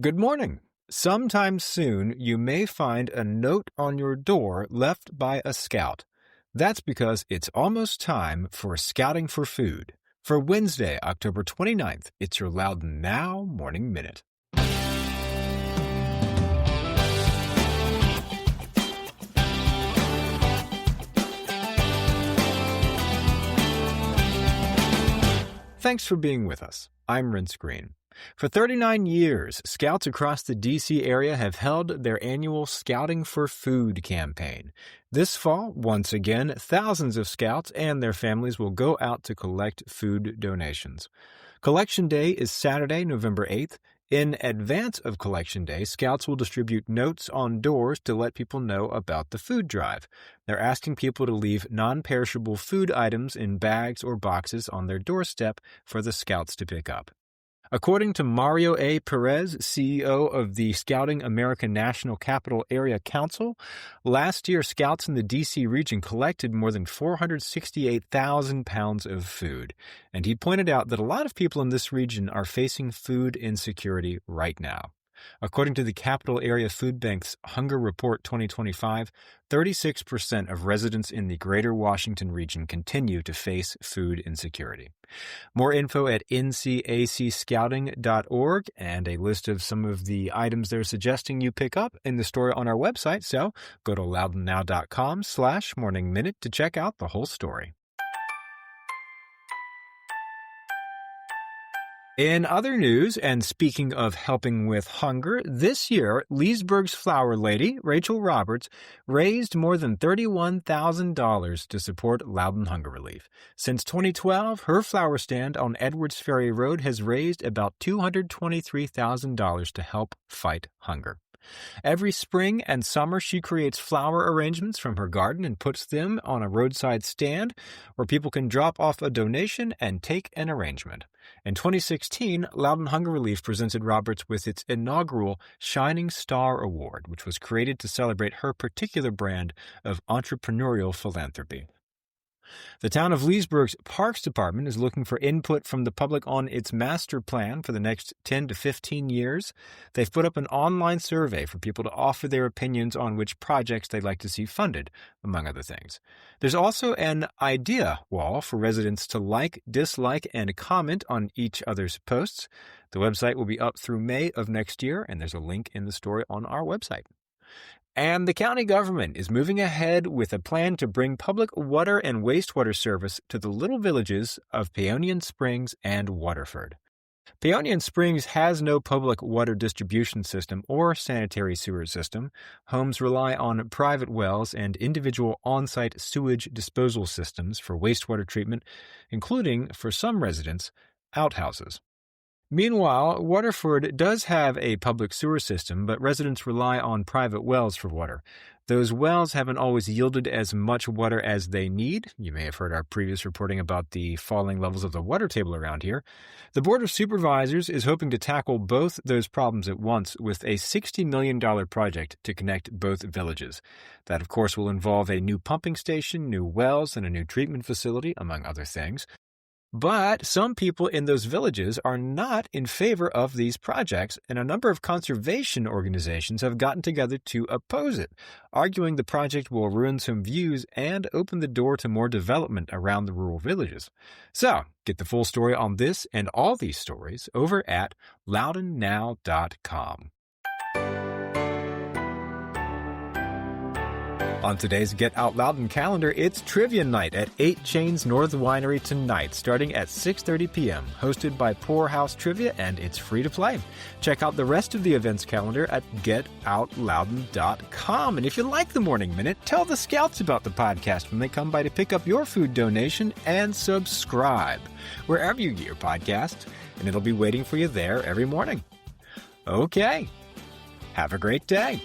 Good morning. Sometime soon, you may find a note on your door left by a scout. That's because it's almost time for Scouting for Food. For Wednesday, October 29th, it's your Loudon Now Morning Minute. Thanks for being with us. I'm Rince Green. For 39 years, scouts across the D.C. area have held their annual Scouting for Food campaign. This fall, once again, thousands of scouts and their families will go out to collect food donations. Collection Day is Saturday, November 8th. In advance of Collection Day, scouts will distribute notes on doors to let people know about the food drive. They're asking people to leave non-perishable food items in bags or boxes on their doorstep for the scouts to pick up. According to Mario A. Perez, CEO of the Scouting American National Capital Area Council, last year scouts in the D.C. region collected more than 468,000 pounds of food. And he pointed out that a lot of people in this region are facing food insecurity right now. According to the Capital Area Food Bank's Hunger Report 2025, 36% of residents in the greater Washington region continue to face food insecurity. More info at ncacscouting.org and a list of some of the items they're suggesting you pick up in the story on our website, so go to loudonnow.com/Morning Minute to check out the whole story. In other news, and speaking of helping with hunger, this year, Leesburg's flower lady, Rachel Roberts, raised more than $31,000 to support Loudon Hunger Relief. Since 2012, her flower stand on Edwards Ferry Road has raised about $223,000 to help fight hunger. Every spring and summer, she creates flower arrangements from her garden and puts them on a roadside stand where people can drop off a donation and take an arrangement. In 2016, Loudon Hunger Relief presented Roberts with its inaugural Shining Star Award, which was created to celebrate her particular brand of entrepreneurial philanthropy. The town of Leesburg's Parks Department is looking for input from the public on its master plan for the next 10 to 15 years. They've put up an online survey for people to offer their opinions on which projects they'd like to see funded, among other things. There's also an idea wall for residents to like, dislike, and comment on each other's posts. The website will be up through May of next year, and there's a link in the story on our website. And the county government is moving ahead with a plan to bring public water and wastewater service to the little villages of Paeonian Springs and Waterford. Paeonian Springs has no public water distribution system or sanitary sewer system. Homes rely on private wells and individual on-site sewage disposal systems for wastewater treatment, including, for some residents, outhouses. Meanwhile, Waterford does have a public sewer system, but residents rely on private wells for water. Those wells haven't always yielded as much water as they need. You may have heard our previous reporting about the falling levels of the water table around here. The Board of Supervisors is hoping to tackle both those problems at once with a $60 million project to connect both villages. That, of course, will involve a new pumping station, new wells, and a new treatment facility, among other things. But some people in those villages are not in favor of these projects, and a number of conservation organizations have gotten together to oppose it, arguing the project will ruin some views and open the door to more development around the rural villages. So, get the full story on this and all these stories over at loudonnow.com. On today's Get Out Loudon calendar, it's Trivia Night at 8 Chains North Winery tonight, starting at 6:30 p.m., hosted by Poorhouse Trivia, and it's free to play. Check out the rest of the events calendar at getoutloudon.com. And if you like the Morning Minute, tell the Scouts about the podcast when they come by to pick up your food donation, and subscribe wherever you get your podcasts, and it'll be waiting for you there every morning. Okay, have a great day.